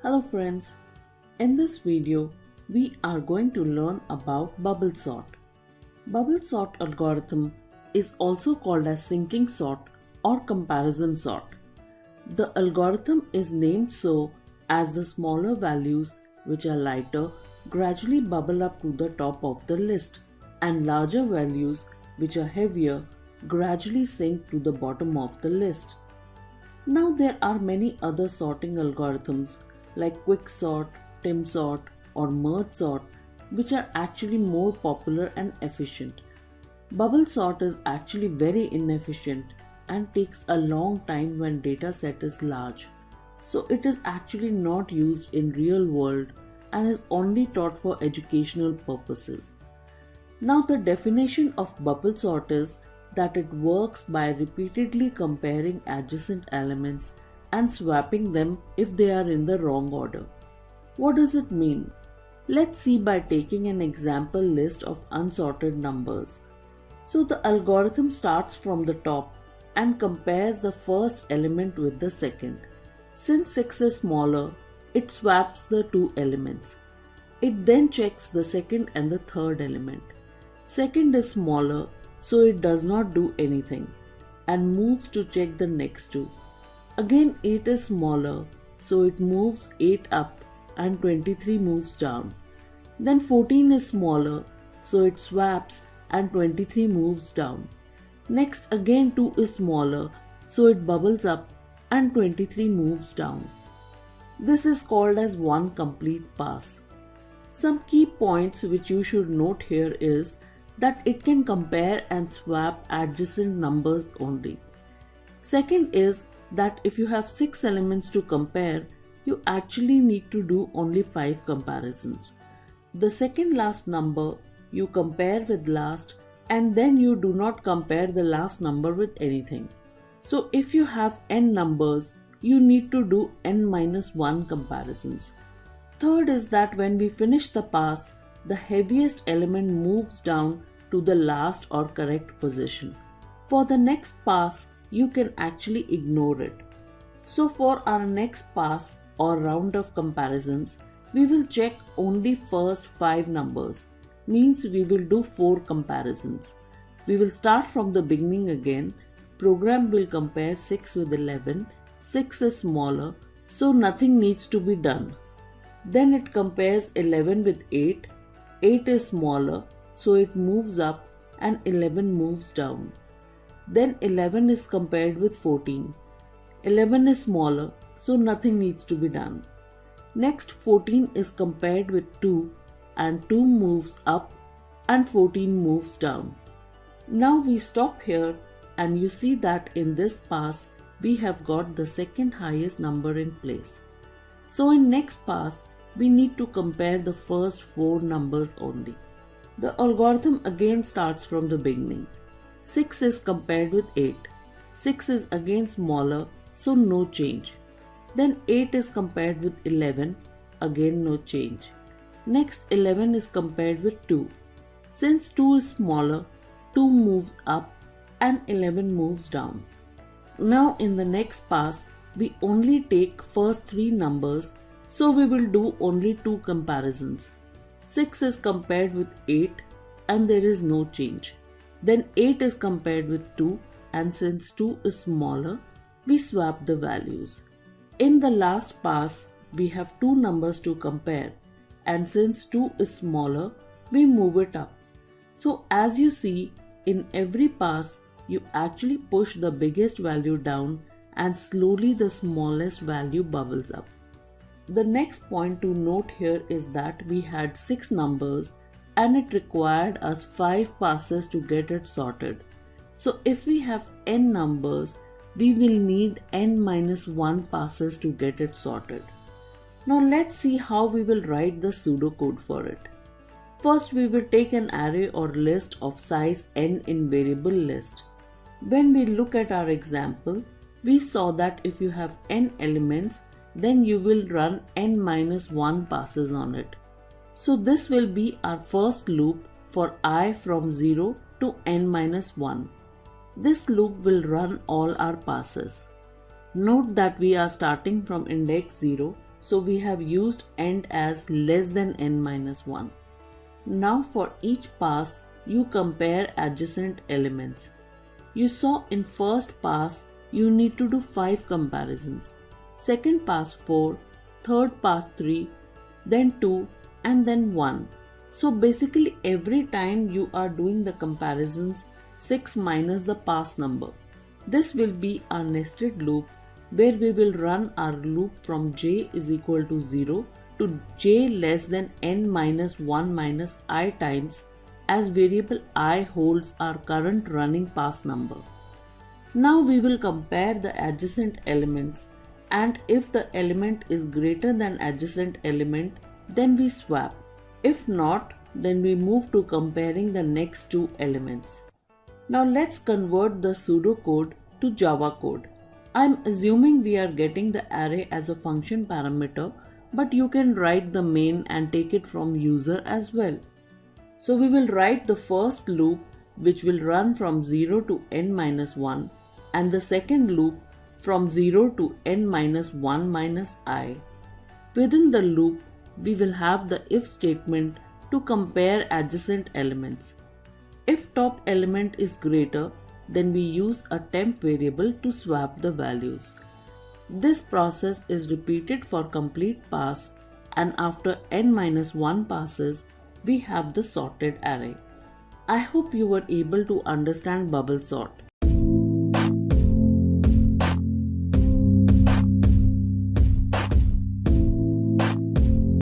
Hello friends, in this video we are going to learn about bubble sort. Bubble sort algorithm is also called as sinking sort or comparison sort. The algorithm is named so as the smaller values which are lighter gradually bubble up to the top of the list and larger values which are heavier gradually sink to the bottom of the list. Now there are many other sorting algorithms like quicksort, timsort or merge sort which are actually more popular and efficient. Bubble sort is actually very inefficient and takes a long time when data set is large. So it is actually not used in real world and is only taught for educational purposes. Now the definition of bubble sort is that it works by repeatedly comparing adjacent elements and swapping them if they are in the wrong order. What does it mean? Let's see by taking an example list of unsorted numbers. So the algorithm starts from the top and compares the first element with the second. Since 6 is smaller, it swaps the two elements. It then checks the second and the third element. Second is smaller, so it does not do anything and moves to check the next two. Again 8 is smaller, so it moves 8 up and 23 moves down. Then 14 is smaller, so it swaps and 23 moves down. Next again 2 is smaller, so it bubbles up and 23 moves down. This is called as one complete pass. Some key points which you should note here is that it can compare and swap adjacent numbers only. Second is that if you have 6 elements to compare, you actually need to do only 5 comparisons. The second last number you compare with last and then you do not compare the last number with anything. So if you have n numbers, you need to do n-1 comparisons. Third is that when we finish the pass, the heaviest element moves down to the last or correct position. For the next pass, you can actually ignore it. So for our next pass or round of comparisons, we will check only first 5 numbers, means we will do 4 comparisons. We will start from the beginning again. Program will compare 6 with 11. 6 is smaller, so nothing needs to be done. Then it compares 11 with 8. 8 is smaller, so it moves up and 11 moves down. Then 11 is compared with 14. 11 is smaller, so nothing needs to be done. Next 14 is compared with 2 and 2 moves up and 14 moves down. Now we stop here and you see that in this pass we have got the second highest number in place. So in next pass we need to compare the first 4 numbers only. The algorithm again starts from the beginning. 6 is compared with 8. 6 is again smaller, so no change. Then 8 is compared with 11, again no change. Next 11 is compared with 2. Since 2 is smaller, 2 moves up and 11 moves down. Now in the next pass, we only take first 3 numbers, so we will do only 2 comparisons. 6 is compared with 8 and there is no change. Then 8 is compared with 2 and since 2 is smaller, we swap the values. In the last pass, we have 2 numbers to compare and since 2 is smaller, we move it up. So as you see, in every pass, you actually push the biggest value down and slowly the smallest value bubbles up. The next point to note here is that we had 6 numbers and it required us 5 passes to get it sorted. So if we have n numbers, we will need n-1 passes to get it sorted. Now let's see how we will write the pseudocode for it. First we will take an array or list of size n in variable list. When we look at our example, we saw that if you have n elements, then you will run n-1 passes on it. So this will be our first loop for I from 0 to n-1. This loop will run all our passes. Note that we are starting from index 0 so we have used end as less than n minus 1. Now for each pass, you compare adjacent elements. You saw in first pass, you need to do 5 comparisons. Second pass 4, third pass 3, then 2 and then 1. So basically every time you are doing the comparisons, 6 minus the pass number. This will be our nested loop where we will run our loop from j is equal to 0 to j less than n minus 1 minus I times, as variable I holds our current running pass number. Now we will compare the adjacent elements, and if the element is greater than adjacent element, then we swap. If not, then we move to comparing the next two elements. Now let's convert the pseudocode to Java code. I'm assuming we are getting the array as a function parameter, but you can write the main and take it from user as well. So we will write the first loop, which will run from 0 to n minus 1, and the second loop from 0 to n minus 1 minus I. Within the loop, we will have the if statement to compare adjacent elements. If top element is greater, then we use a temp variable to swap the values. This process is repeated for complete pass, and after n minus 1 passes, we have the sorted array. I hope you were able to understand bubble sort.